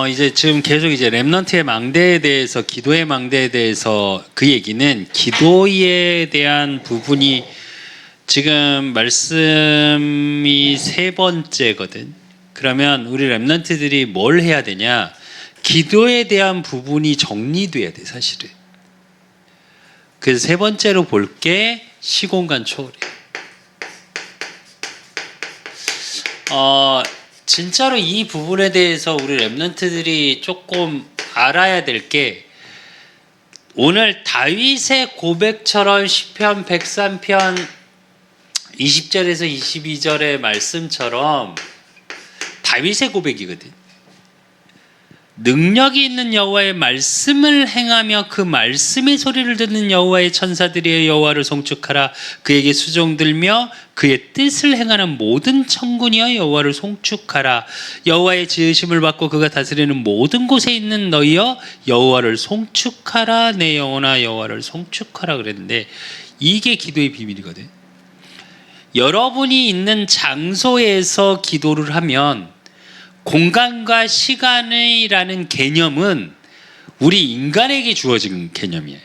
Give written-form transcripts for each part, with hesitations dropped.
이제 지금 계속 이제 렘넌트의 망대에 대해서, 기도의 망대에 대해서 그 얘기는 기도에 대한 부분이 지금 말씀이 세 번째거든. 그러면 우리 렘넌트들이 뭘 해야 되냐? 기도에 대한 부분이 정리돼야 돼, 사실은. 그래서 세 번째로 볼 게 시공간 초월이에요. 진짜로 이 부분에 대해서 우리 렘넌트들이 조금 알아야 될 게, 오늘 다윗의 고백처럼 시편 103편 20절에서 22절의 말씀처럼 다윗의 고백이거든. 능력이 있는 여호와의 말씀을 행하며 그 말씀의 소리를 듣는 여호와의 천사들이 여호와를 송축하라. 그에게 수종들며 그의 뜻을 행하는 모든 천군이여 여호와를 송축하라. 여호와의 지으심을 받고 그가 다스리는 모든 곳에 있는 너희여 여호와를 송축하라. 내 영혼아 여호와를 송축하라 그랬는데, 이게 기도의 비밀이거든. 여러분이 있는 장소에서 기도를 하면 공간과 시간이라는 개념은 우리 인간에게 주어진 개념이에요.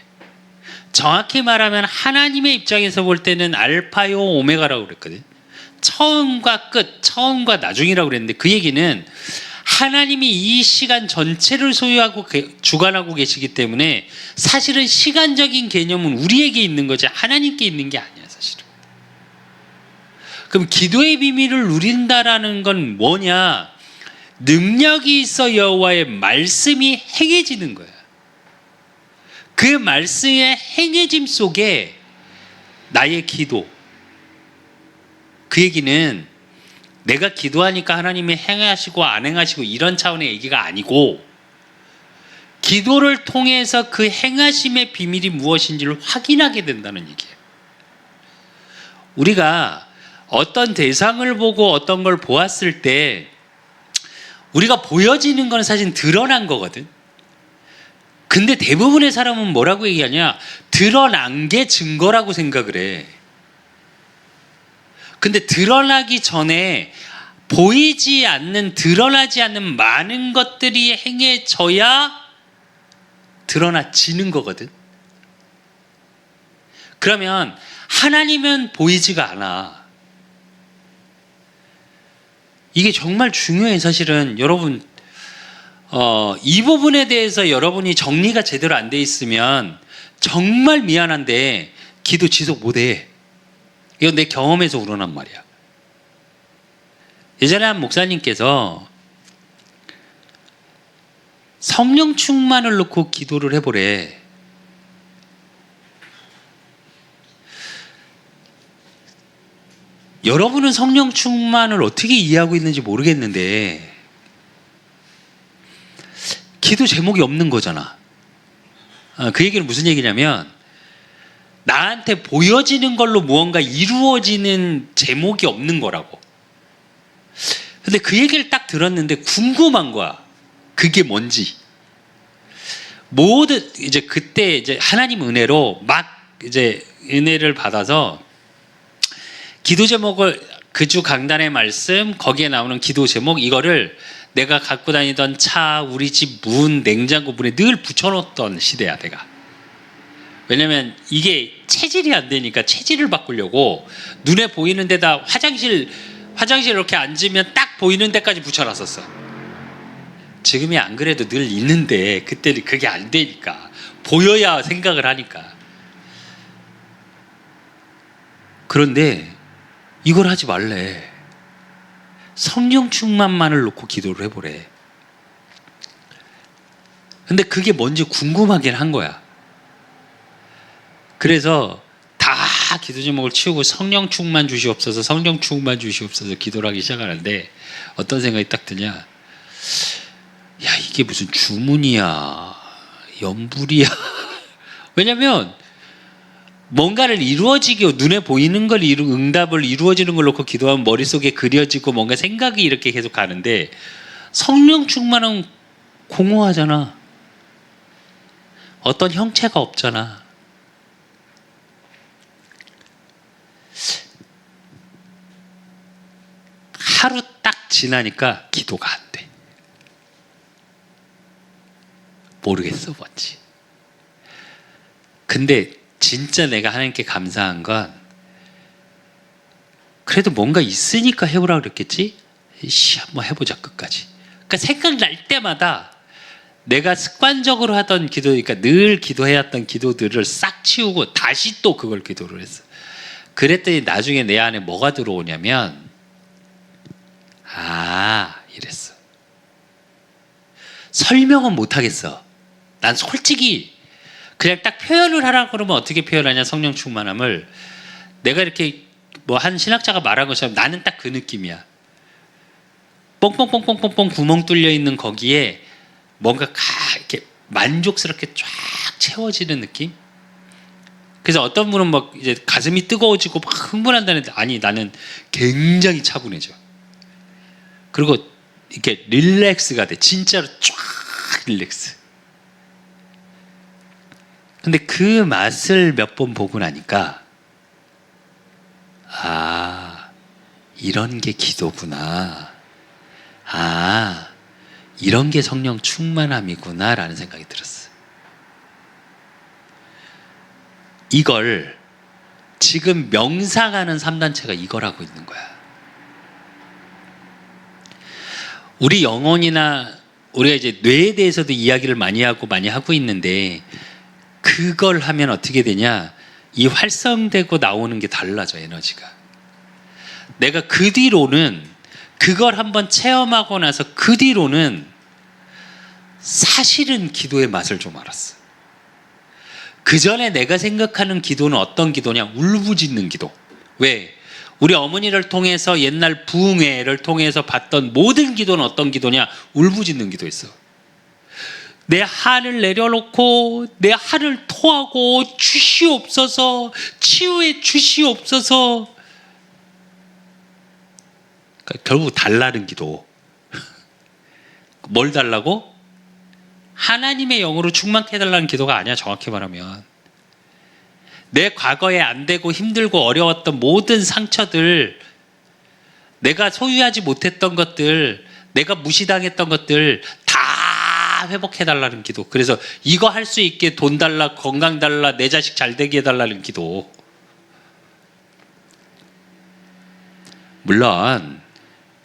정확히 말하면 하나님의 입장에서 볼 때는 알파요 오메가라고 그랬거든. 처음과 끝, 처음과 나중이라고 그랬는데, 그 얘기는 하나님이 이 시간 전체를 소유하고 주관하고 계시기 때문에 사실은 시간적인 개념은 우리에게 있는 거지 하나님께 있는 게 아니야, 사실은. 그럼 기도의 비밀을 누린다라는 건 뭐냐? 능력이 있어 여호와의 말씀이 행해지는 거야. 그 말씀의 행해짐 속에 나의 기도, 그 얘기는 내가 기도하니까 하나님이 행하시고 안 행하시고 이런 차원의 얘기가 아니고, 기도를 통해서 그 행하심의 비밀이 무엇인지를 확인하게 된다는 얘기예요. 우리가 어떤 대상을 보고 어떤 걸 보았을 때 우리가 보여지는 건 사실 드러난 거거든. 근데 대부분의 사람은 뭐라고 얘기하냐? 드러난 게 증거라고 생각을 해. 근데 드러나기 전에 보이지 않는, 드러나지 않는 많은 것들이 행해져야 드러나지는 거거든. 그러면 하나님은 보이지가 않아. 이게 정말 중요해. 사실은 여러분, 이 부분에 대해서 여러분이 정리가 제대로 안 돼 있으면 정말 미안한데 기도 지속 못해. 이건 내 경험에서 우러난 말이야. 예전에 한 목사님께서 성령 충만을 놓고 기도를 해보래. 여러분은 성령 충만을 어떻게 이해하고 있는지 모르겠는데, 기도 제목이 없는 거잖아. 그 얘기는 무슨 얘기냐면, 나한테 보여지는 걸로 무언가 이루어지는 제목이 없는 거라고. 근데 그 얘기를 딱 들었는데 궁금한 거야. 그게 뭔지. 모든, 이제 그때 이제 하나님 은혜로 막 이제 은혜를 받아서 기도 제목을, 그 주 강단의 말씀, 거기에 나오는 기도 제목, 이거를 내가 갖고 다니던 차, 우리 집 문, 냉장고 문에 늘 붙여놓던 시대야, 내가. 왜냐면 이게 체질이 안 되니까 체질을 바꾸려고 눈에 보이는 데다 화장실 이렇게 앉으면 딱 보이는 데까지 붙여놨었어. 지금이 안 그래도 늘 있는데 그때는 그게 안 되니까, 보여야 생각을 하니까. 그런데 이걸 하지 말래. 성령 충만만을 놓고 기도를 해보래. 근데 그게 뭔지 궁금하긴 한 거야. 그래서 다 기도 제목을 치우고 성령 충만 주시옵소서, 성령 충만 주시옵소서 기도를 하기 시작하는데, 어떤 생각이 딱 드냐? 야, 이게 무슨 주문이야, 연불이야. 왜냐면 뭔가를 이루어지게, 눈에 보이는 걸 응답을 이루어지는 걸 놓고 기도하면 머릿속에 그려지고 뭔가 생각이 이렇게 계속 가는데, 성령 충만은 공허하잖아. 어떤 형체가 없잖아. 하루 딱 지나니까 기도가 안 돼. 모르겠어 뭔지. 근데 진짜 내가 하나님께 감사한 건 그래도 뭔가 있으니까 해보라 그랬겠지? 한번 해보자 끝까지. 그러니까 생각날 때마다 내가 습관적으로 하던 기도, 그러니까 늘 기도해왔던 기도들을 싹 치우고 다시 또 그걸 기도를 했어. 그랬더니 나중에 내 안에 뭐가 들어오냐면 이랬어. 설명은 못하겠어. 난 솔직히 그냥 딱 표현을 하라고 그러면 어떻게 표현하냐, 성령 충만함을. 내가 이렇게 뭐 한 신학자가 말한 것처럼 나는 딱 그 느낌이야. 뽕뽕뽕뽕뽕뽕 구멍 뚫려 있는 거기에 뭔가 이렇게 만족스럽게 쫙 채워지는 느낌? 그래서 어떤 분은 막 이제 가슴이 뜨거워지고 막 흥분한다는데, 아니 나는 굉장히 차분해져. 그리고 이렇게 릴렉스가 돼. 진짜로 쫙 릴렉스. 근데 그 맛을 몇 번 보고 나니까 이런 게 기도구나. 이런 게 성령 충만함이구나 라는 생각이 들었어. 이걸 지금 명상하는 3단체가 이걸 하고 있는 거야. 우리 영혼이나 우리가 이제 뇌에 대해서도 이야기를 많이 하고 있는데, 그걸 하면 어떻게 되냐, 이 활성되고 나오는 게 달라져, 에너지가. 내가 그 뒤로는 그걸 한번 체험하고 나서 그 뒤로는 사실은 기도의 맛을 좀 알았어. 그 전에 내가 생각하는 기도는 어떤 기도냐, 울부짖는 기도. 왜? 우리 어머니를 통해서 옛날 부흥회를 통해서 봤던 모든 기도는 어떤 기도냐, 울부짖는 기도였어. 내 한을 내려놓고 내 한을 토하고 주시옵소서, 치유해 주시옵소서. 그러니까 결국 달라는 기도. 뭘 달라고? 하나님의 영으로 충만케 해달라는 기도가 아니야, 정확히 말하면. 내 과거에 안 되고 힘들고 어려웠던 모든 상처들, 내가 소유하지 못했던 것들, 내가 무시당했던 것들 다 회복해달라는 기도. 그래서 이거 할 수 있게 돈 달라, 건강 달라, 내 자식 잘 되게 해달라는 기도. 물론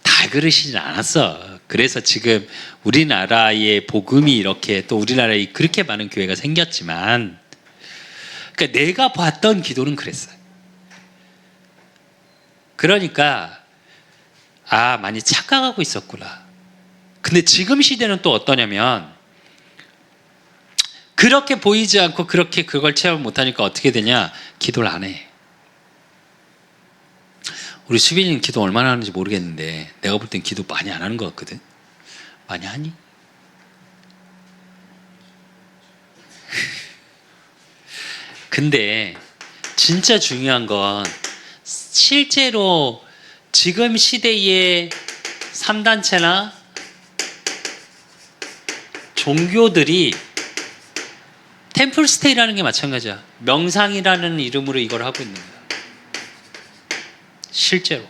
다 그러시진 않았어. 그래서 지금 우리나라의 복음이 이렇게, 또 우리나라에 그렇게 많은 교회가 생겼지만, 그러니까 내가 봤던 기도는 그랬어요. 그러니까 많이 착각하고 있었구나. 근데 지금 시대는 또 어떠냐면, 그렇게 보이지 않고 그렇게 그걸 체험 못하니까 어떻게 되냐, 기도를 안 해. 우리 수빈이는 기도 얼마나 하는지 모르겠는데 내가 볼 땐 기도 많이 안 하는 것 같거든. 많이 하니? 근데 진짜 중요한 건, 실제로 지금 시대의 3단체나 종교들이 템플스테이라는 게 마찬가지야. 명상이라는 이름으로 이걸 하고 있는 거야. 실제로.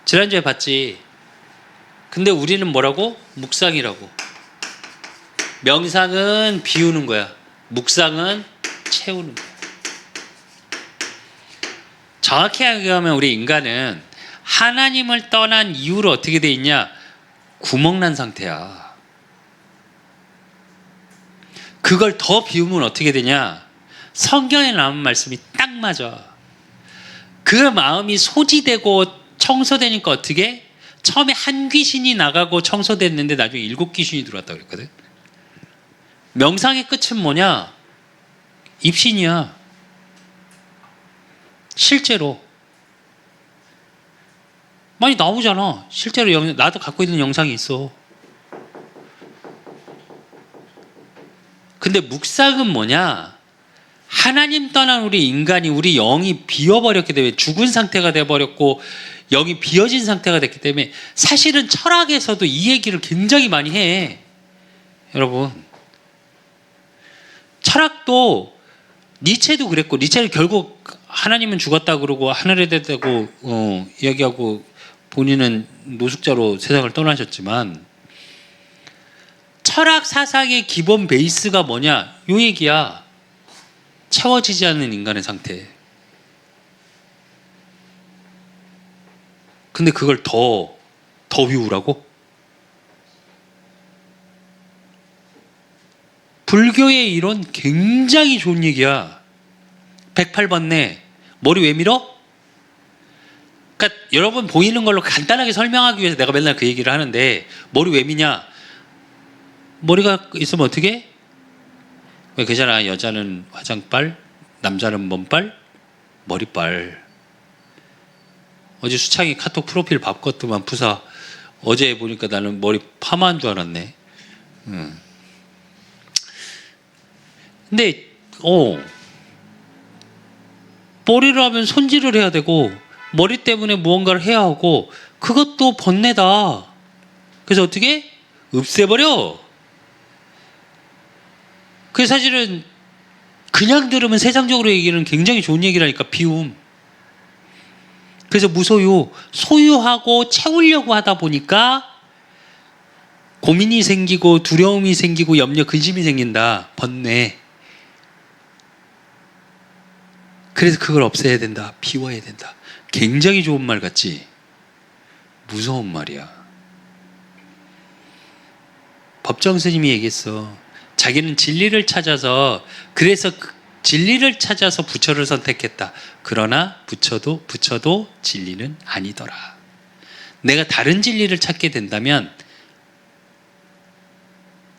지난주에 봤지. 근데 우리는 뭐라고? 묵상이라고. 명상은 비우는 거야. 묵상은 채우는 거야. 정확히 얘기하면 우리 인간은 하나님을 떠난 이후로 어떻게 돼 있냐? 구멍난 상태야. 그걸 더 비우면 어떻게 되냐? 성경에 나온 말씀이 딱 맞아. 그 마음이 소지되고 청소되니까 어떻게? 처음에 한 귀신이 나가고 청소됐는데 나중에 7 귀신이 들어왔다고 그랬거든. 명상의 끝은 뭐냐? 입신이야. 실제로 많이 나오잖아. 실제로 나도 갖고 있는 영상이 있어. 근데 묵상은 뭐냐? 하나님 떠난 우리 인간이, 우리 영이 비어버렸기 때문에, 죽은 상태가 돼버렸고 영이 비어진 상태가 됐기 때문에, 사실은 철학에서도 이 얘기를 굉장히 많이 해. 여러분, 철학도 니체도 그랬고, 니체는 결국 하나님은 죽었다 그러고 하늘에 됐다고 이야기하고 본인은 노숙자로 세상을 떠나셨지만, 철학 사상의 기본 베이스가 뭐냐? 요 얘기야. 채워지지 않는 인간의 상태. 근데 그걸 더 비우라고? 불교의 이론 굉장히 좋은 얘기야. 108번네. 머리 왜 밀어? 그러니까 여러분 보이는 걸로 간단하게 설명하기 위해서 내가 맨날 그 얘기를 하는데, 머리 왜 미냐? 머리가 있으면 어떻게? 왜 그잖아. 여자는 화장빨, 남자는 뭔빨? 머리빨. 어제 수창이 카톡 프로필 바꿨더만 푸사. 어제 보니까 나는 머리 파마한 줄 알았네. 근데 머리를 하면 손질을 해야 되고, 머리 때문에 무언가를 해야 하고, 그것도 번뇌다. 그래서 어떻게? 없애버려. 그래서 사실은 그냥 들으면 세상적으로 얘기는 굉장히 좋은 얘기라니까. 비움. 그래서 무소유, 소유하고 채우려고 하다 보니까 고민이 생기고 두려움이 생기고 염려, 근심이 생긴다. 번뇌. 그래서 그걸 없애야 된다. 비워야 된다. 굉장히 좋은 말 같지? 무서운 말이야. 법정 스님이 얘기했어. 자기는 진리를 찾아서, 그래서 진리를 찾아서 부처를 선택했다. 그러나 부처도 진리는 아니더라. 내가 다른 진리를 찾게 된다면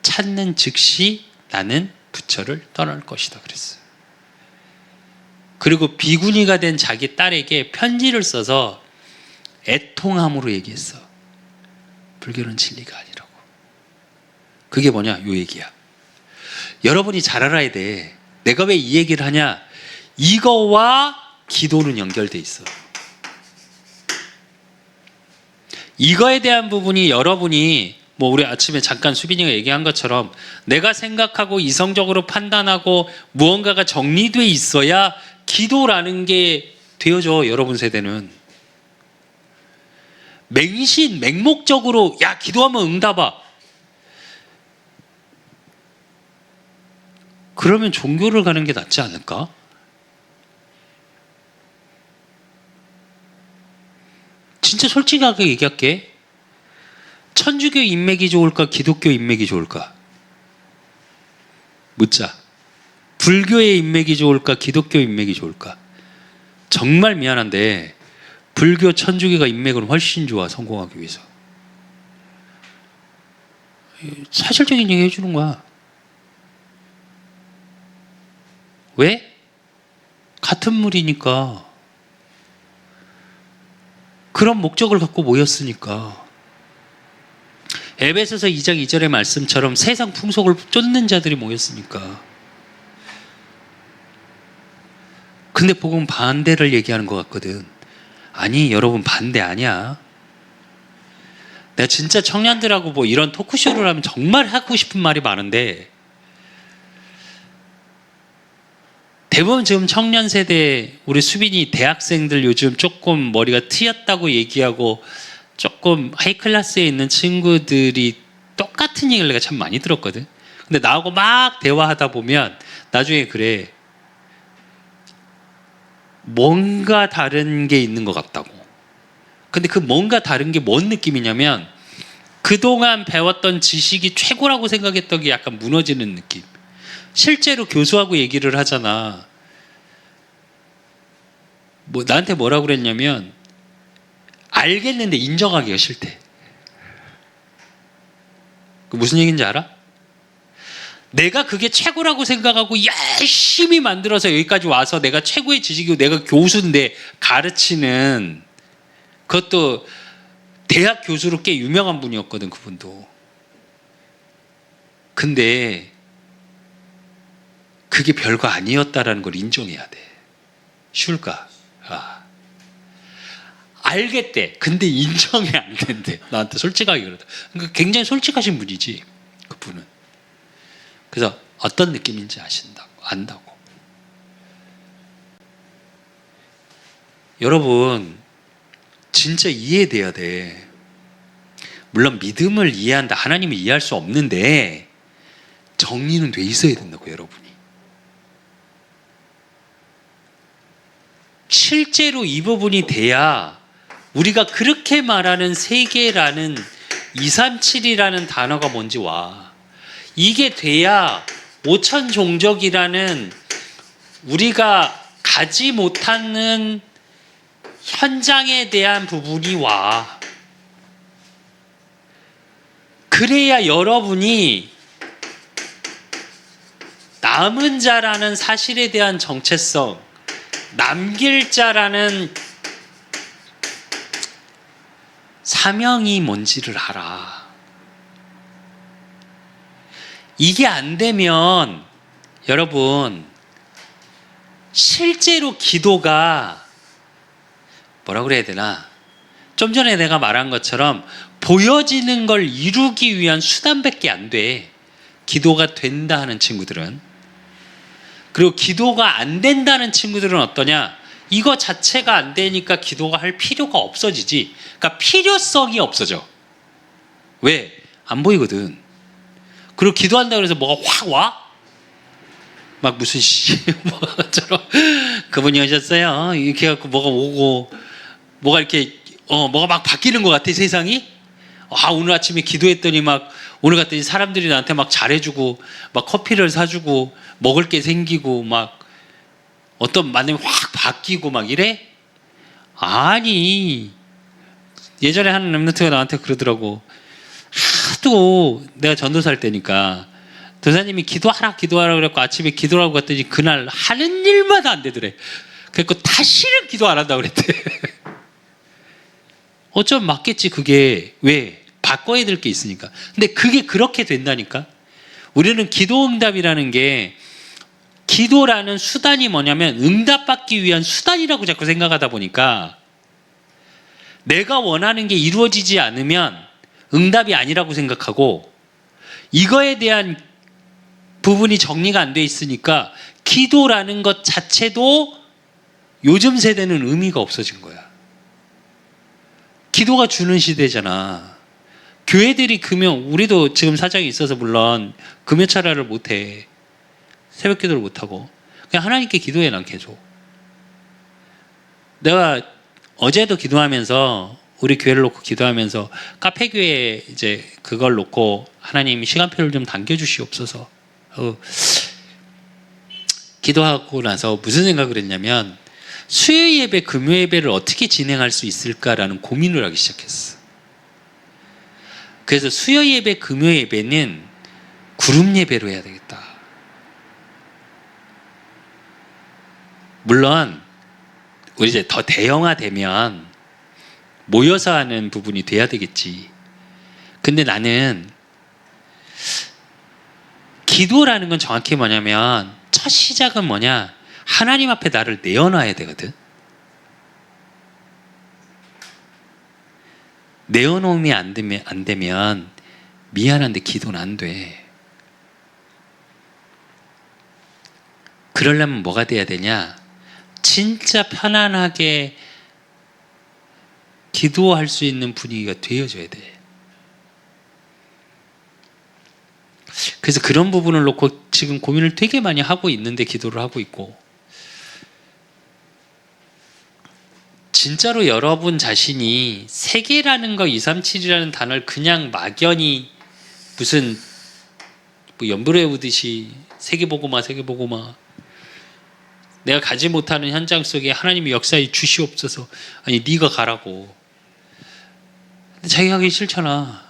찾는 즉시 나는 부처를 떠날 것이다. 그랬어요. 그리고 비구니가 된 자기 딸에게 편지를 써서 애통함으로 얘기했어. 불교는 진리가 아니라고. 그게 뭐냐? 요 얘기야. 여러분이 잘 알아야 돼. 내가 왜 이 얘기를 하냐? 이거와 기도는 연결돼 있어. 이거에 대한 부분이 여러분이 우리 아침에 잠깐 수빈이가 얘기한 것처럼 내가 생각하고 이성적으로 판단하고 무언가가 정리돼 있어야 기도라는 게 되어져. 여러분 세대는 맹목적으로 야 기도하면 응답아. 그러면 종교를 가는 게 낫지 않을까? 진짜 솔직하게 얘기할게. 천주교 인맥이 좋을까? 기독교 인맥이 좋을까? 묻자. 불교의 인맥이 좋을까? 기독교 인맥이 좋을까? 정말 미안한데 불교 천주교가 인맥은 훨씬 좋아. 성공하기 위해서. 사실적인 얘기 해주는 거야. 왜? 같은 물이니까. 그런 목적을 갖고 모였으니까. 에베소서 2장 2절의 말씀처럼 세상 풍속을 쫓는 자들이 모였으니까. 근데 복음은 반대를 얘기하는 것 같거든. 아니 여러분 반대 아니야. 내가 진짜 청년들하고 이런 토크쇼를 하면 정말 하고 싶은 말이 많은데 대부분 지금 청년 세대 우리 수빈이 대학생들 요즘 조금 머리가 트였다고 얘기하고 조금 하이클래스에 있는 친구들이 똑같은 얘기를 내가 참 많이 들었거든. 근데 나하고 막 대화하다 보면 나중에 그래. 뭔가 다른 게 있는 것 같다고. 근데 그 뭔가 다른 게 뭔 느낌이냐면 그동안 배웠던 지식이 최고라고 생각했던 게 약간 무너지는 느낌. 실제로 교수하고 얘기를 하잖아. 나한테 뭐라고 그랬냐면 알겠는데 인정하기가 싫대. 무슨 얘기인지 알아? 내가 그게 최고라고 생각하고 열심히 만들어서 여기까지 와서 내가 최고의 지식이고 내가 교수인데 가르치는 그것도 대학 교수로 꽤 유명한 분이었거든 그분도. 근데 그게 별거 아니었다라는 걸 인정해야 돼. 쉬울까? 알겠대. 근데 인정이 안 된대. 나한테 솔직하게 그러다. 그러니까 굉장히 솔직하신 분이지 그분은. 그래서 어떤 느낌인지 안다고. 여러분 진짜 이해돼야 돼. 물론 믿음을 이해한다, 하나님을 이해할 수 없는데 정리는 돼 있어야 된다고, 여러분이. 실제로 이 부분이 돼야 우리가 그렇게 말하는 세계라는 237이라는 단어가 뭔지 와. 이게 돼야 5천 종족이라는 우리가 가지 못하는 현장에 대한 부분이 와. 그래야 여러분이 남은 자라는 사실에 대한 정체성, 남길 자라는 사명이 뭔지를 알아. 이게 안 되면 여러분, 실제로 기도가 뭐라고 그래야 되나? 좀 전에 내가 말한 것처럼 보여지는 걸 이루기 위한 수단밖에 안 돼. 기도가 된다 하는 친구들은. 그리고 기도가 안 된다는 친구들은 어떠냐? 이거 자체가 안 되니까 기도가 할 필요가 없어지지. 그러니까 필요성이 없어져. 왜? 안 보이거든. 그리고 기도한다고 해서 뭐가 확 와? 막 무슨 뭐처럼 그분이 오셨어요. 이렇게 해갖고 뭐가 오고 뭐가 이렇게 뭐가 막 바뀌는 것 같아, 세상이. 오늘 아침에 기도했더니 막 오늘 갔더니 사람들이 나한테 막 잘해주고 막 커피를 사주고 먹을 게 생기고 막 어떤 만남이 확 바뀌고 막 이래? 아니, 예전에 한 렘넌트가 나한테 그러더라고. 하도 내가 전도사일 때니까 도사님이 기도하라 그래갖고 아침에 기도하고 갔더니 그날 하는 일마다 안 되더래. 그래갖고 다시는 기도 안 한다고 그랬대. 어쩌면 맞겠지. 그게 왜? 바꿔야 될 게 있으니까. 근데 그게 그렇게 된다니까. 우리는 기도 응답이라는 게, 기도라는 수단이 뭐냐면 응답받기 위한 수단이라고 자꾸 생각하다 보니까 내가 원하는 게 이루어지지 않으면 응답이 아니라고 생각하고, 이거에 대한 부분이 정리가 안 돼 있으니까 기도라는 것 자체도 요즘 세대는 의미가 없어진 거야. 기도가 주는 시대잖아. 교회들이 우리도 지금 사정이 있어서 물론 금요 철야를 못해. 새벽 기도를 못하고 그냥 하나님께 기도해. 난 계속. 내가 어제도 기도하면서, 우리 교회를 놓고 기도하면서 카페교회 이제 그걸 놓고 하나님 시간표를 좀 당겨주시옵소서 기도하고 나서 무슨 생각을 했냐면, 수요 예배, 금요 예배를 어떻게 진행할 수 있을까라는 고민을 하기 시작했어. 그래서 수요 예배, 금요 예배는 그룹 예배로 해야 되겠다. 물론 우리 이제 더 대형화되면 모여서 하는 부분이 돼야 되겠지. 근데 나는 기도라는 건 정확히 뭐냐면, 첫 시작은 뭐냐? 하나님 앞에 나를 내어놔야 되거든. 내어놓음이 안 되면 미안한데 기도는 안 돼. 그러려면 뭐가 돼야 되냐? 진짜 편안하게 기도할 수 있는 분위기가 되어줘야 돼. 그래서 그런 부분을 놓고 지금 고민을 되게 많이 하고 있는데, 기도를 하고 있고, 진짜로 여러분 자신이 세계라는 거, 237이라는 단어를 그냥 막연히 무슨 뭐 연불 외우듯이 세계보고마 내가 가지 못하는 현장 속에 하나님의 역사에 주시옵소서. 아니, 네가 가라고. 근데 자기가 하기 싫잖아.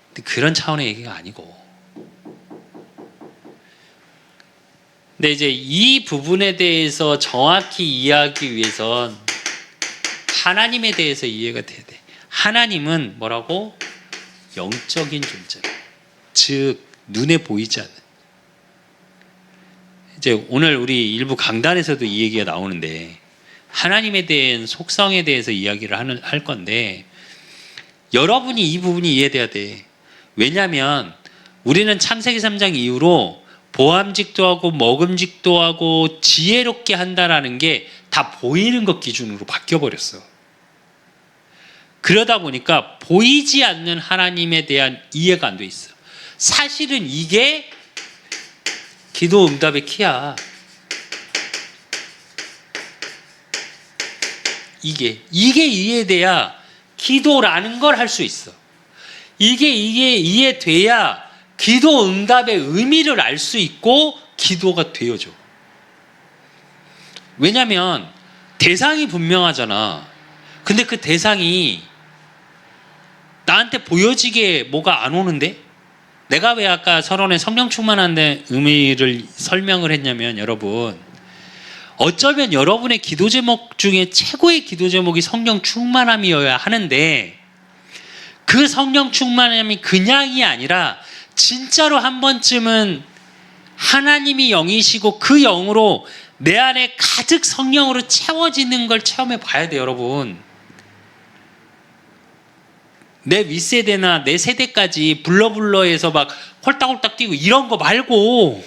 근데 그런 차원의 얘기가 아니고. 근데 이제 이 부분에 대해서 정확히 이해하기 위해선 하나님에 대해서 이해가 돼야 돼. 하나님은 뭐라고? 영적인 존재. 즉 눈에 보이지 않는. 이제 오늘 우리 일부 강단에서도 이 얘기가 나오는데, 하나님에 대한 속성에 대해서 이야기를 할 건데, 여러분이 이 부분이 이해돼야 돼. 왜냐하면 우리는 창세기 3장 이후로 보암직도 하고 먹음직도 하고 지혜롭게 한다라는 게 다 보이는 것 기준으로 바뀌어버렸어. 그러다 보니까 보이지 않는 하나님에 대한 이해가 안 돼 있어. 사실은 이게 기도 응답의 키야. 이게 이해돼야 기도라는 걸 할 수 있어. 이게 이해돼야 기도 응답의 의미를 알 수 있고 기도가 되어져. 왜냐면 대상이 분명하잖아. 근데 그 대상이 나한테 보여지게 뭐가 안 오는데? 내가 왜 아까 서론에 성령 충만한데 의미를 설명을 했냐면, 여러분, 어쩌면 여러분의 기도 제목 중에 최고의 기도 제목이 성령 충만함이어야 하는데, 그 성령 충만함이 그냥이 아니라 진짜로 한 번쯤은 하나님이 영이시고 그 영으로 내 안에 가득 성령으로 채워지는 걸 체험해 봐야 돼요, 여러분. 내 윗세대나 내 세대까지 불러불러해서 막 홀딱홀딱 뛰고 이런 거 말고,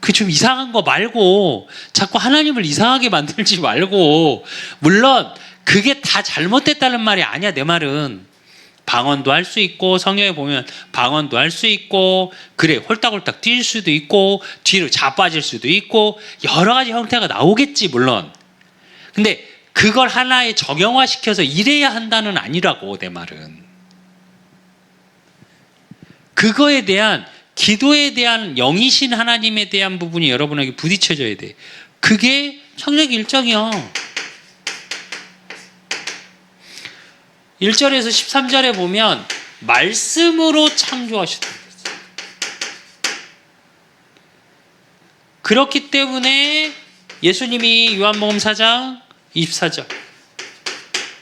그 좀 이상한 거 말고, 자꾸 하나님을 이상하게 만들지 말고, 물론 그게 다 잘못됐다는 말이 아니야. 내 말은 방언도 할 수 있고, 성경에 보면 방언도 할 수 있고, 그래 홀딱홀딱 뛸 수도 있고, 뒤로 자빠질 수도 있고, 여러 가지 형태가 나오겠지 물론. 근데 그걸 하나의 정형화시켜서 이래야 한다는 아니라고. 내 말은 그거에 대한, 기도에 대한 영이신 하나님에 대한 부분이 여러분에게 부딪혀져야 돼. 그게 창세기 1장이야. 1절에서 13절에 보면 말씀으로 창조하셨다. 그렇기 때문에 예수님이 요한복음 4장 24절,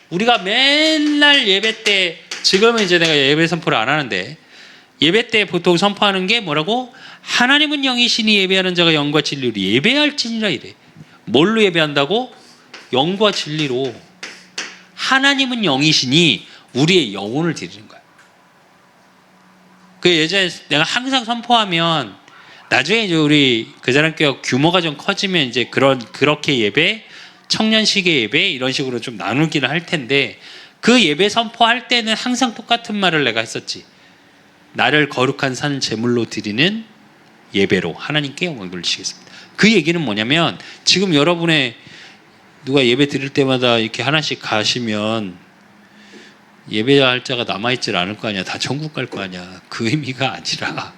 우리가 맨날 예배 때, 지금은 이제 내가 예배 선포를 안 하는데, 예배 때 보통 선포하는 게 뭐라고? 하나님은 영이시니 예배하는 자가 영과 진리로 예배할지니라 이래. 뭘로 예배한다고? 영과 진리로. 하나님은 영이시니 우리의 영혼을 드리는 거야. 그 예전에 내가 항상 선포하면, 나중에 이제 우리 그자랑교회 규모가 좀 커지면 이제 그렇게 예배, 청년식의 예배 이런 식으로 좀 나누기는 할 텐데, 그 예배 선포할 때는 항상 똑같은 말을 내가 했었지. 나를 거룩한 산 제물로 드리는 예배로 하나님께 영광을 돌리시겠습니다. 그 얘기는 뭐냐면, 지금 여러분의 누가 예배 드릴 때마다 이렇게 하나씩 가시면 예배할 자가 남아있질 않을 거 아니야. 다 천국 갈 거 아니야. 그 의미가 아니라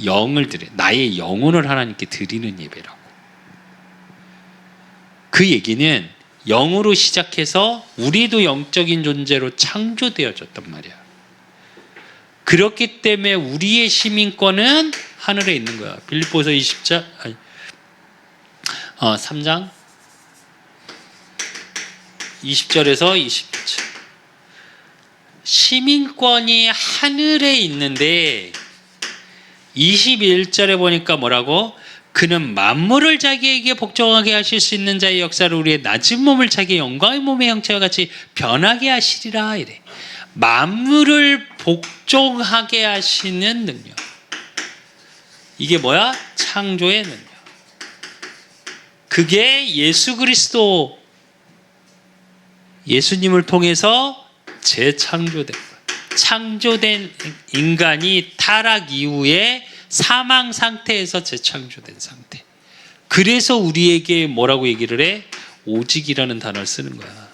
영을 드려, 나의 영혼을 하나님께 드리는 예배라고. 그 얘기는 영으로 시작해서 우리도 영적인 존재로 창조되어졌단 말이야. 그렇기 때문에 우리의 시민권은 하늘에 있는 거야. 빌립보서 3장 20절에서 21절. 시민권이 하늘에 있는데 21절에 보니까 뭐라고? 그는 만물을 자기에게 복종하게 하실 수 있는 자의 역사를 우리의 낮은 몸을 자기의 영광의 몸의 형체와 같이 변하게 하시리라 이래. 만물을 복종하게 하시는 능력. 이게 뭐야? 창조의 능력. 그게 예수 그리스도, 예수님을 통해서 재창조된 거야. 창조된 인간이 타락 이후에 사망 상태에서 재창조된 상태. 그래서 우리에게 뭐라고 얘기를 해? 오직이라는 단어를 쓰는 거야.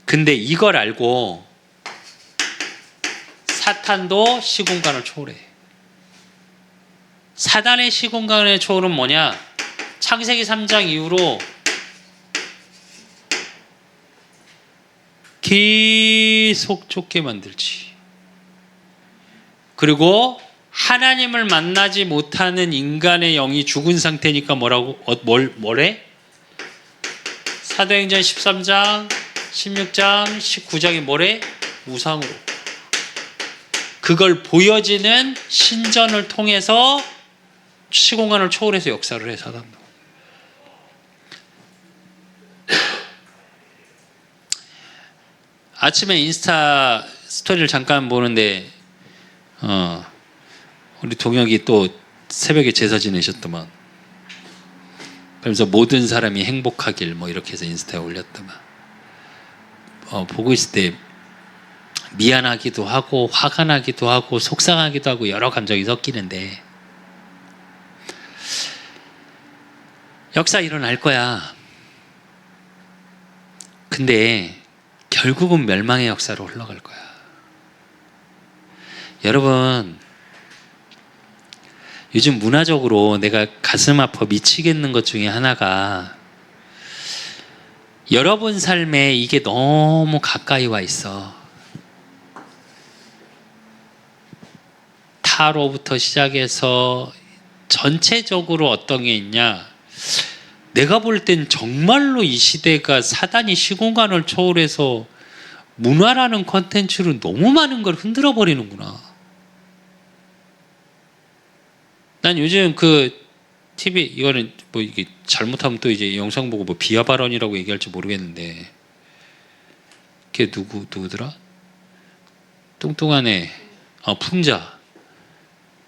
근데 이걸 알고 사탄도 시공간을 초월해. 사단의 시공간의 초월은 뭐냐? 창세기 3장 이후로 계속 쫓게 만들지. 그리고 하나님을 만나지 못하는 인간의 영이 죽은 상태니까 뭐래? 사도행전 13장, 16장, 19장이 뭐래? 우상으로. 그걸 보여지는 신전을 통해서 시공간을 초월해서 역사를 해, 사단도. 아침에 인스타 스토리를 잠깐 보는데 우리 동혁이 또 새벽에 제사 지내셨더만. 그러면서 모든 사람이 행복하길 뭐 이렇게 해서 인스타에 올렸더만. 보고 있을 때 미안하기도 하고 화가 나기도 하고 속상하기도 하고 여러 감정이 섞이는데 역사 일어날 거야. 근데 결국은 멸망의 역사로 흘러갈 거야. 여러분, 요즘 문화적으로 내가 가슴 아파 미치겠는 것 중에 하나가 여러분 삶에 이게 너무 가까이 와 있어. 타로부터 시작해서 전체적으로 어떤 게 있냐, 내가 볼 땐 정말로 이 시대가 사단이 시공간을 초월해서 문화라는 컨텐츠로 너무 많은 걸 흔들어 버리는구나. 난 요즘 그 TV, 이거는 뭐 이게 잘못하면 또 이제 영상 보고 뭐 비하 발언이라고 얘기할지 모르겠는데, 걔 누구더라? 뚱뚱한 애, 풍자.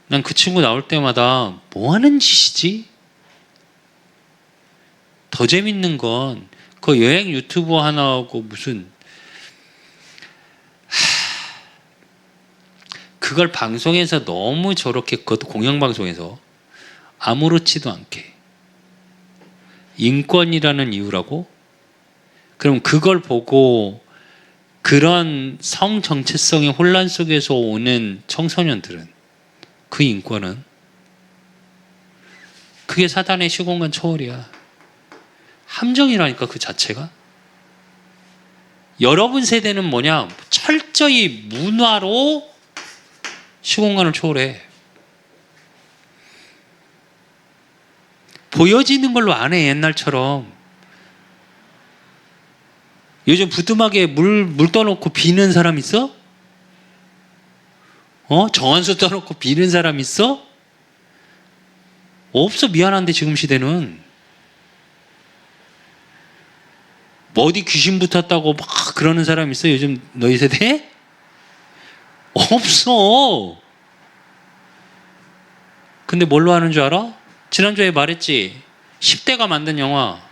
난 그 친구 나올 때마다 뭐 하는 짓이지? 더 재밌는 건 그 여행 유튜버 하나하고 무슨 그걸 방송에서 너무 저렇게, 그것도 공영방송에서 아무렇지도 않게 인권이라는 이유라고? 그럼 그걸 보고 그런 성 정체성의 혼란 속에서 오는 청소년들은 그 인권은 그게 사단의 시공간 초월이야. 함정이라니까 그 자체가. 여러분 세대는 뭐냐? 철저히 문화로 시공간을 초월해. 보여지는 걸로 안 해, 옛날처럼. 요즘 부뚜막에 물 떠놓고 비는 사람 있어? 정한수 떠놓고 비는 사람 있어? 없어. 미안한데 지금 시대는. 뭐 어디 귀신 붙었다고 막 그러는 사람 있어? 요즘 너희 세대에? 없어. 근데 뭘로 하는 줄 알아? 지난주에 말했지. 10대가 만든 영화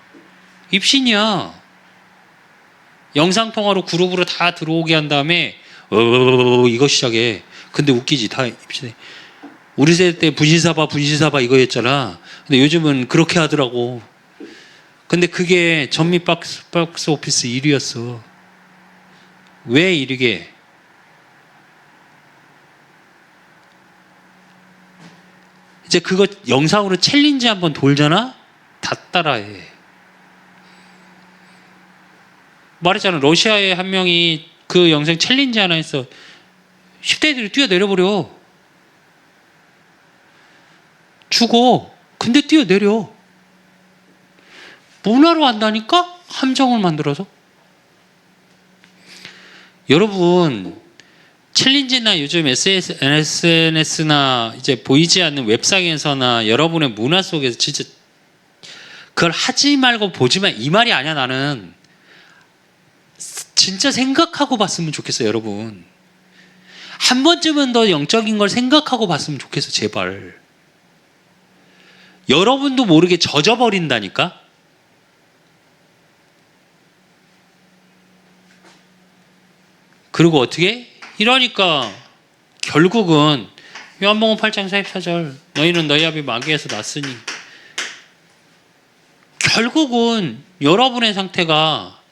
입신이야. 영상통화로 그룹으로 다 들어오게 한 다음에 이거 시작해. 근데 웃기지. 다 입신해. 우리 세대 때 분신사바 이거였잖아. 근데 요즘은 그렇게 하더라고. 근데 그게 전미 박스 오피스 1위였어. 왜 이르게? 이제 그거 영상으로 챌린지 한번 돌잖아? 다 따라해. 말했잖아. 러시아의 한 명이 그 영상 챌린지 하나 했어. 10대들이 뛰어내려버려. 죽어. 근데 뛰어내려. 문화로 한다니까? 함정을 만들어서. 여러분, 챌린지나 요즘 SNS나 이제 보이지 않는 웹상에서나 여러분의 문화 속에서 진짜 그걸 하지 말고 보지 마, 이 말이 아니야. 나는 진짜 생각하고 봤으면 좋겠어. 여러분, 한 번쯤은 더 영적인 걸 생각하고 봤으면 좋겠어. 제발. 여러분도 모르게 젖어버린다니까. 그리고 어떻게? 이러니까 결국은 요한복음 8장 44절, 너희는 너희 아비 마귀에서 났으니, 결국은 여러분의 상태가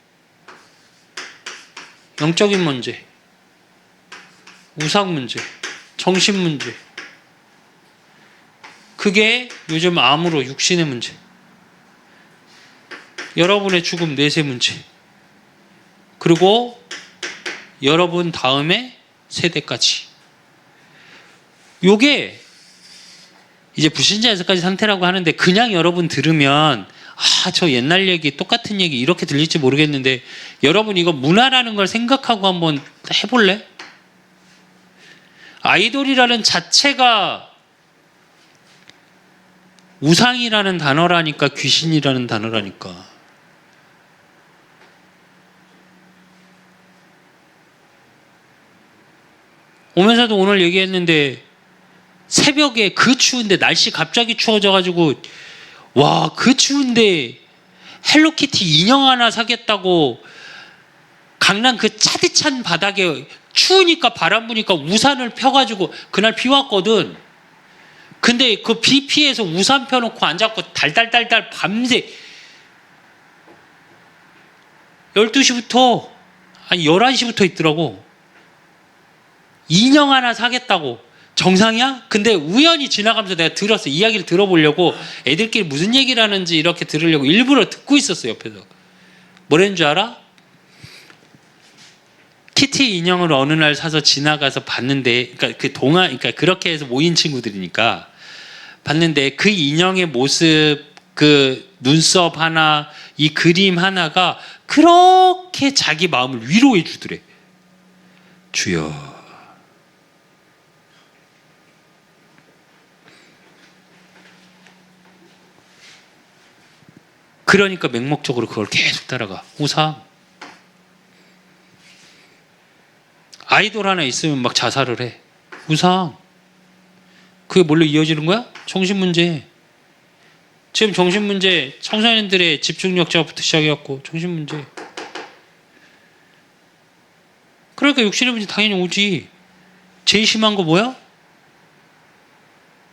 영적인 문제, 우상 문제, 정신 문제, 그게 요즘 암으로 육신의 문제, 여러분의 죽음 뇌세 문제, 그리고 여러분 다음에 세대까지. 요게 이제 불신자에서까지 상태라고 하는데, 그냥 여러분 들으면 저 옛날 얘기, 똑같은 얘기 이렇게 들릴지 모르겠는데, 여러분 이거 문화라는 걸 생각하고 한번 해볼래? 아이돌이라는 자체가 우상이라는 단어라니까, 귀신이라는 단어라니까. 오면서도 오늘 얘기했는데, 새벽에 그 추운데 날씨 갑자기 추워져가지고 와, 그 추운데 헬로키티 인형 하나 사겠다고 강남 그 차디찬 바닥에 추우니까 바람 부니까 우산을 펴가지고 그날 비 왔거든. 근데 그 비 피해서 우산 펴놓고 앉았고 달달달달 밤새 12시부터 아니 11시부터 있더라고. 인형 하나 사겠다고. 정상이야? 근데 우연히 지나가면서 내가 들었어. 이야기를 들어보려고 애들끼리 무슨 얘기를 하는지 이렇게 들으려고 일부러 듣고 있었어. 옆에서. 뭐라는 줄 알아? 키티 인형을 어느 날 사서 지나가서 봤는데, 그러니까 그러니까 그렇게 해서 모인 친구들이니까 봤는데 그 인형의 모습, 그 눈썹 하나, 이 그림 하나가 그렇게 자기 마음을 위로해 주더래. 주여. 그러니까 맹목적으로 그걸 계속 따라가. 우상. 아이돌 하나 있으면 막 자살을 해. 우상. 그게 뭘로 이어지는 거야? 정신문제. 지금 정신문제, 청소년들의 집중력자부터 시작해갖고 정신문제. 그러니까 육신의 문제 당연히 오지. 제일 심한 거 뭐야?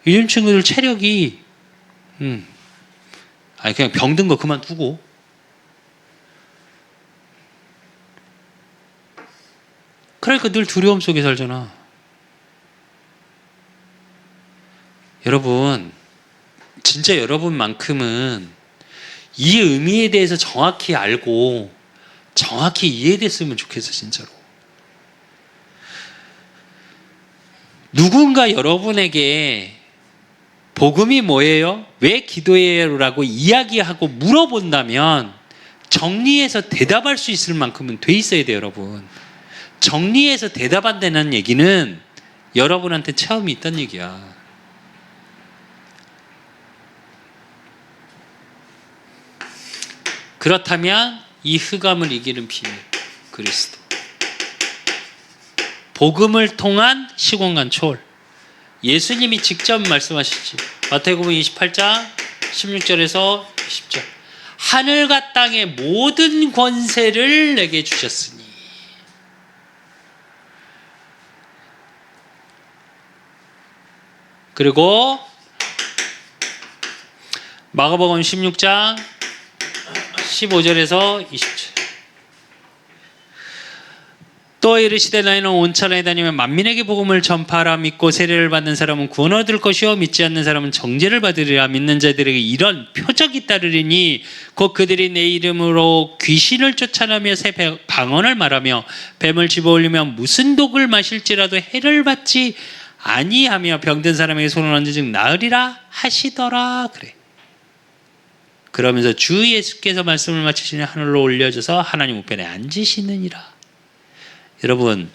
요즘 친구들 체력이 아니 그냥 병든 거 그만두고 그러니까 늘 두려움 속에 살잖아. 여러분 진짜 여러분만큼은 이 의미에 대해서 정확히 알고 정확히 이해됐으면 좋겠어. 진짜로. 누군가 여러분에게 복음이 뭐예요? 왜 기도해요? 라고 이야기하고 물어본다면 정리해서 대답할 수 있을 만큼은 돼 있어야 돼요. 여러분. 정리해서 대답 안 되는 얘기는 여러분한테 체험이 있다는 얘기야. 그렇다면 이 흑암을 이기는 비밀, 그리스도. 복음을 통한 시공간 초월. 예수님이 직접 말씀하시지. 마태복음 28장 16절에서 20절. 하늘과 땅의 모든 권세를 내게 주셨으니. 그리고 마가복음 16장 15절에서 20절. 또 이르시되 너희는 온 천하에 다니며 만민에게 복음을 전파하라. 믿고 세례를 받는 사람은 구원 얻을 것이요 믿지 않는 사람은 정죄를 받으리라. 믿는 자들에게 이런 표적이 따르리니 곧 그들이 내 이름으로 귀신을 쫓아내며 새 방언을 말하며 뱀을 집어올리며 무슨 독을 마실지라도 해를 받지 아니하며 병든 사람에게 손을 얹은 즉 나으리라 하시더라. 그래. 그러면서 주 예수께서 말씀을 마치시니 하늘로 올려져서 하나님 우편에 앉으시느니라. 여러분,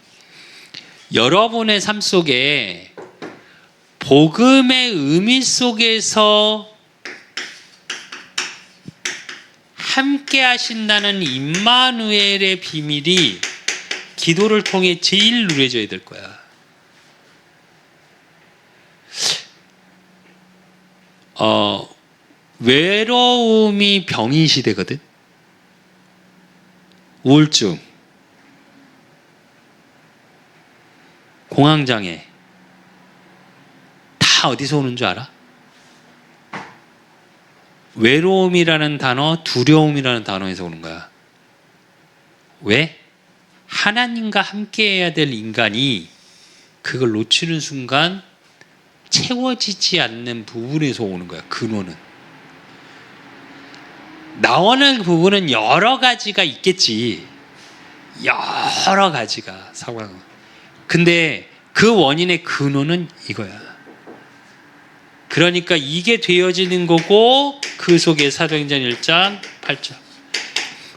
여러분의 삶 속에 복음의 의미 속에서 함께 하신다는 임마누엘의 비밀이 기도를 통해 제일 누려져야 될 거야. 외로움이 병인 시대거든. 우울증, 공황장애 다 어디서 오는 줄 알아? 외로움이라는 단어, 두려움이라는 단어에서 오는 거야. 왜? 하나님과 함께 해야 될 인간이 그걸 놓치는 순간 채워지지 않는 부분에서 오는 거야. 근원은. 나오는 부분은 여러 가지가 있겠지. 여러 가지가 상황은. 근데 그 원인의 근원은 이거야. 그러니까 이게 되어지는 거고 그 속에 사도행전 1장 8절.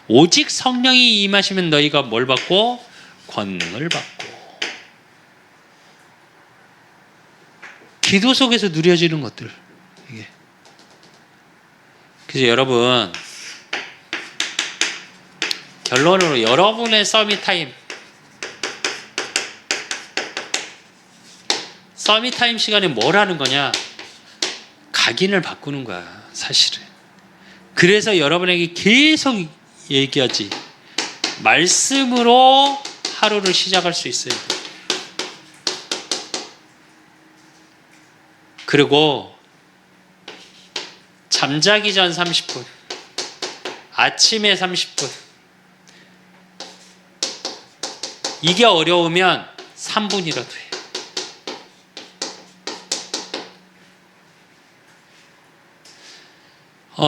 오직 성령이 임하시면 너희가 뭘 받고? 권능을 받고. 기도 속에서 누려지는 것들. 이게. 그래서 여러분 결론으로 여러분의 서밋타임 시간에 뭘 하는 거냐? 각인을 바꾸는 거야, 사실은. 그래서 여러분에게 계속 얘기하지. 말씀으로 하루를 시작할 수 있어야 돼. 그리고 잠자기 전 30분, 아침에 30분. 이게 어려우면 3분이라도 해.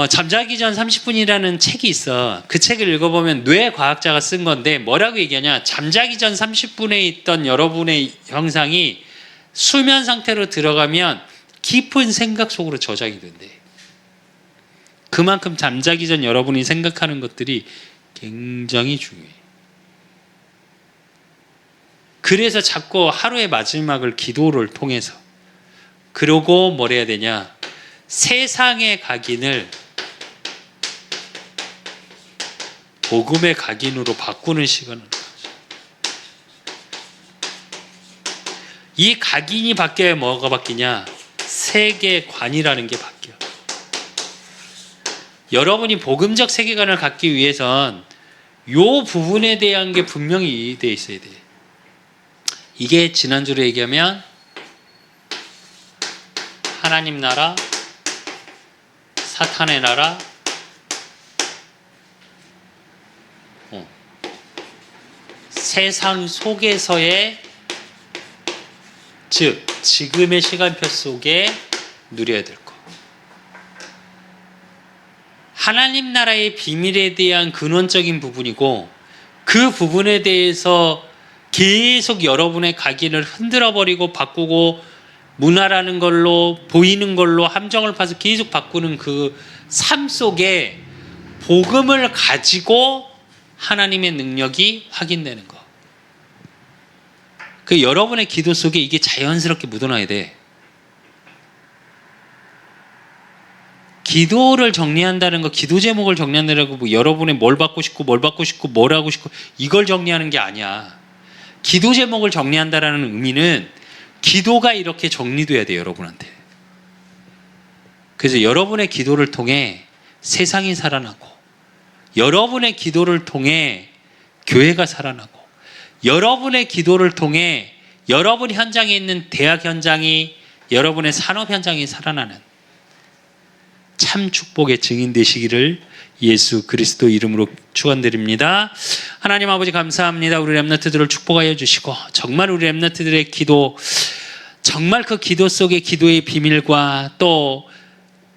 잠자기 전 30분이라는 책이 있어. 그 책을 읽어보면 뇌과학자가 쓴 건데 뭐라고 얘기하냐. 잠자기 전 30분에 있던 여러분의 형상이 수면 상태로 들어가면 깊은 생각 속으로 저장이 된대. 그만큼 잠자기 전 여러분이 생각하는 것들이 굉장히 중요해. 그래서 자꾸 하루의 마지막을 기도를 통해서, 그러고 뭘 해야 되냐, 세상의 각인을 복음의 각인으로 바꾸는 시간을. 이 각인이 바뀌어야 뭐가 바뀌냐, 세계관이라는 게 바뀌어. 여러분이 복음적 세계관을 갖기 위해선 이 부분에 대한 게 분명히 되어 있어야 돼. 이게 지난주로 얘기하면 하나님 나라, 사탄의 나라, 세상 속에서의, 즉 지금의 시간표 속에 누려야 될 것. 하나님 나라의 비밀에 대한 근원적인 부분이고, 그 부분에 대해서 계속 여러분의 각인을 흔들어버리고 바꾸고, 문화라는 걸로, 보이는 걸로 함정을 파서 계속 바꾸는 그 삶 속에 복음을 가지고 하나님의 능력이 확인되는 거. 그 여러분의 기도 속에 이게 자연스럽게 묻어나야 돼. 기도를 정리한다는 거, 기도 제목을 정리한다는 거, 여러분의 뭘 받고 싶고 뭘 받고 싶고 뭘 하고 싶고 이걸 정리하는 게 아니야. 기도 제목을 정리한다는 의미는 기도가 이렇게 정리돼야 돼요, 여러분한테. 그래서 여러분의 기도를 통해 세상이 살아나고, 여러분의 기도를 통해 교회가 살아나고, 여러분의 기도를 통해 여러분 현장에 있는 대학 현장이, 여러분의 산업 현장이 살아나는 참 축복의 증인 되시기를 예수 그리스도 이름으로 축원드립니다. 하나님 아버지 감사합니다. 우리 렘넌트들을 축복하여 주시고, 정말 우리 렘넌트들의 기도, 정말 그 기도 속의 기도의 비밀과 또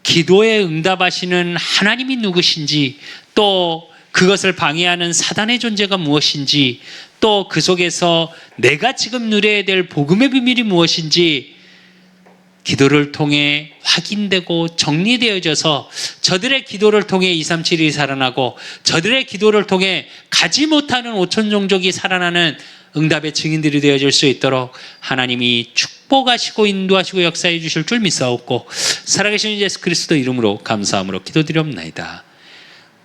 기도에 응답하시는 하나님이 누구신지, 또 그것을 방해하는 사단의 존재가 무엇인지, 또 그 속에서 내가 지금 누려야 될 복음의 비밀이 무엇인지 기도를 통해 확인되고 정리되어져서 저들의 기도를 통해 237이 살아나고, 저들의 기도를 통해 가지 못하는 5천 종족이 살아나는 응답의 증인들이 되어질 수 있도록 하나님이 축복하시고 인도하시고 역사해 주실 줄 믿사옵고, 살아계신 예수 그리스도 이름으로 감사함으로 기도드리옵나이다.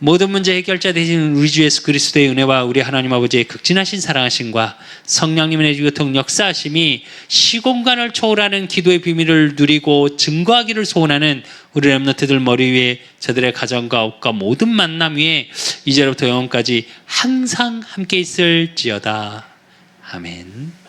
모든 문제 해결자 되신 우리 주 예수 그리스도의 은혜와 우리 하나님 아버지의 극진하신 사랑하심과 성령님의 교통 역사하심이 시공간을 초월하는 기도의 비밀을 누리고 증거하기를 소원하는 우리 렘넌트들 머리 위에, 저들의 가정과 옷과 모든 만남 위에 이제로부터 영원까지 항상 함께 있을지어다. 아멘.